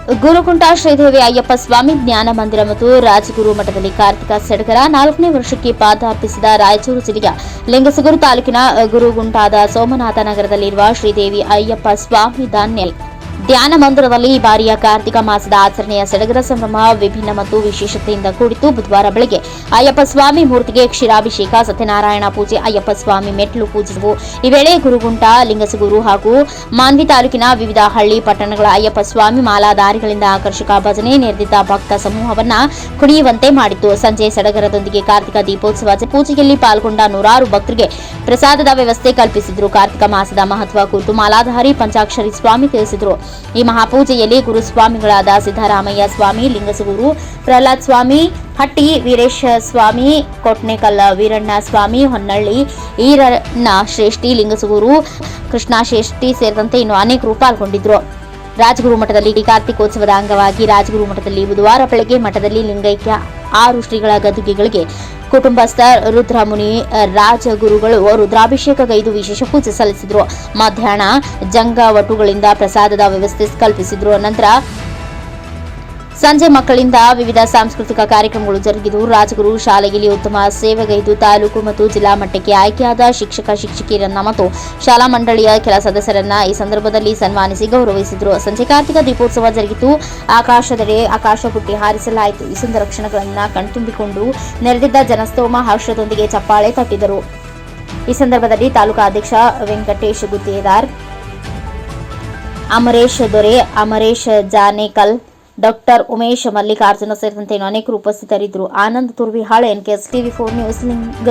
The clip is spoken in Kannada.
ಗುರುಕುಂಟ ಶ್ರೀದೇವಿ ಅಯ್ಯಪ್ಪ ಸ್ವಾಮಿ ಜ್ಞಾನ ಮಂದಿರ ಮತ್ತು ರಾಜಗುರು ಮಠದಲ್ಲಿ ಕಾರ್ತಿಕ ಸಡಗರ 4ನೇ ವರ್ಷಕ್ಕೆ ಪಾದಾರ್ಪಿಸಿದ ರಾಯಚೂರು ಜಿಲ್ಲೆಯ ಲಿಂಗಸಗೂರು ತಾಲೂಕಿನ ಗುರುಗುಂಟಾದ ಸೋಮನಾಥ ನಗರದಲ್ಲಿರುವ ಶ್ರೀದೇವಿ ಅಯ್ಯಪ್ಪ ಸ್ವಾಮಿ ಧ್ಯಾನ ಮಂದಿರದಲ್ಲಿ ಈ ಬಾರಿಯ ಕಾರ್ತಿಕ ಮಾಸದ ಆಚರಣೆಯ ಸಡಗರ ಸಂಭ್ರಮ ವಿಭಿನ್ನ ಮತ್ತು ವಿಶೇಷತೆಯಿಂದ ಕೂಡಿತು. ಬುಧವಾರ ಬೆಳಗ್ಗೆ ಅಯ್ಯಪ್ಪ ಸ್ವಾಮಿ ಮೂರ್ತಿಗೆ ಕ್ಷೀರಾಭಿಷೇಕ, ಸತ್ಯನಾರಾಯಣ ಪೂಜೆ, ಅಯ್ಯಪ್ಪ ಸ್ವಾಮಿ ಮೆಟ್ಲು ಪೂಜಿಸಿದವು. ಈ ವೇಳೆ ಗುರುಗುಂಟ, ಲಿಂಗಸಗೂರು ಹಾಗೂ ಮಾನ್ವಿ ತಾಲೂಕಿನ ವಿವಿಧ ಹಳ್ಳಿ ಪಟ್ಟಣಗಳ ಅಯ್ಯಪ್ಪ ಸ್ವಾಮಿ ಮಾಲಾಧಾರಿಗಳಿಂದ ಆಕರ್ಷಕ ಭಜನೆ ನೆರೆದಿದ್ದ ಭಕ್ತ ಸಮೂಹವನ್ನ ಕುಣಿಯುವಂತೆ ಮಾಡಿತ್ತು. ಸಂಜೆ ಸಡಗರದೊಂದಿಗೆ ಕಾರ್ತಿಕ ದೀಪೋತ್ಸವ ಪೂಜೆಯಲ್ಲಿ ಪಾಲ್ಗೊಂಡ ನೂರಾರು ಭಕ್ತರಿಗೆ ಪ್ರಸಾದದ ವ್ಯವಸ್ಥೆ ಕಲ್ಪಿಸಿದ್ರು. ಕಾರ್ತಿಕ ಮಾಸದ ಮಹತ್ವ ಕುರಿತು ಮಾಲಾಧಾರಿ ಪಂಚಾಕ್ಷರಿ ಸ್ವಾಮಿ ತಿಳಿಸಿದರು. ಈ ಮಹಾಪೂಜೆಯಲ್ಲಿ ಗುರುಸ್ವಾಮಿಗಳಾದ ಸಿದ್ದರಾಮಯ್ಯ ಸ್ವಾಮಿ ಲಿಂಗಸಗೂರು, ಪ್ರಹ್ಲಾದ್ ಸ್ವಾಮಿ ಹಟ್ಟಿ, ವೀರೇಶ ಸ್ವಾಮಿ ಕೊಟ್ನೇಕಲ್, ವೀರಣ್ಣ ಸ್ವಾಮಿ ಹೊನ್ನಳ್ಳಿ, ಈರಣ್ಣ ಶ್ರೇಷ್ಠಿ ಲಿಂಗಸಗೂರು, ಕೃಷ್ಣ ಶ್ರೇಷ್ಠಿ ಸೇರಿದಂತೆ ಇನ್ನು ಅನೇಕರು ಪಾಲ್ಗೊಂಡಿದ್ದರು. ರಾಜಗುರು ಮಠದಲ್ಲಿ ಕಾರ್ತಿಕೋತ್ಸವದ ಅಂಗವಾಗಿ ರಾಜಗುರು ಮಠದಲ್ಲಿ ಬುಧವಾರ ಬೆಳಗ್ಗೆ ಮಠದಲ್ಲಿ ಲಿಂಗೈಕ್ಯ 6 ಶ್ರೀಗಳ ಗದ್ದುಗೆಗಳಿಗೆ ಕುಟುಂಬಸ್ಥ ರುದ್ರಮುನಿ ರಾಜಗುರುಗಳು ರುದ್ರಾಭಿಷೇಕಗೈದು ವಿಶೇಷ ಪೂಜೆ ಸಲ್ಲಿಸಿದರು. ಮಧ್ಯಾಹ್ನ ಜಂಗವಟುಗಳಿಂದ ಪ್ರಸಾದದ ವ್ಯವಸ್ಥೆ ಕಲ್ಪಿಸಿದರು. ನಂತರ ಸಂಜೆ ಮಕ್ಕಳಿಂದ ವಿವಿಧ ಸಾಂಸ್ಕೃತಿಕ ಕಾರ್ಯಕ್ರಮಗಳು ಜರುಗಿದವು. ರಾಜಗುರು ಶಾಲೆಯಲ್ಲಿ ಉತ್ತಮ ಸೇವೆಗೈದು ತಾಲೂಕು ಮತ್ತು ಜಿಲ್ಲಾ ಮಟ್ಟಕ್ಕೆ ಆಯ್ಕೆಯಾದ ಶಿಕ್ಷಕ ಶಿಕ್ಷಕಿಯರನ್ನ ಮತ್ತು ಶಾಲಾ ಮಂಡಳಿಯ ಕೆಲ ಸದಸ್ಯರನ್ನ ಈ ಸಂದರ್ಭದಲ್ಲಿ ಸನ್ಮಾನಿಸಿ ಗೌರವಿಸಿದರು. ಸಂಜೆ ಕಾರ್ತಿಕ ದೀಪೋತ್ಸವ ಜರುಗಿತು. ಆಕಾಶದೆಡೆ ಆಕಾಶ ಬುಟ್ಟಿ ಹಾರಿಸಲಾಯಿತು. ಈ ಸುಂದರ ಕ್ಷಣಗಳನ್ನು ಕಣ್ತುಂಬಿಕೊಂಡು ನೆರೆದಿದ್ದ ಜನಸ್ತೋಮ ಹರ್ಷದೊಂದಿಗೆ ಚಪ್ಪಾಳೆ ತಟ್ಟಿದರು. ಈ ಸಂದರ್ಭದಲ್ಲಿ ತಾಲೂಕಾ ಅಧ್ಯಕ್ಷ ವೆಂಕಟೇಶ್ ಗುತ್ತೇದಾರ್, ಅಮರೇಶ್ ದೊರೆ, ಅಮರೇಶ್ ಜಾನೇಕಲ್, ಡಾಕ್ಟರ್ ಉಮೇಶ್ ಮಲ್ಲಿಕಾರ್ಜುನ ಸೇರಿದಂತೆ ಅನೇಕರು ಉಪಸ್ಥಿತರಿದ್ದರು. Anand Turvihal, NKS TV4 news, Lingasuru.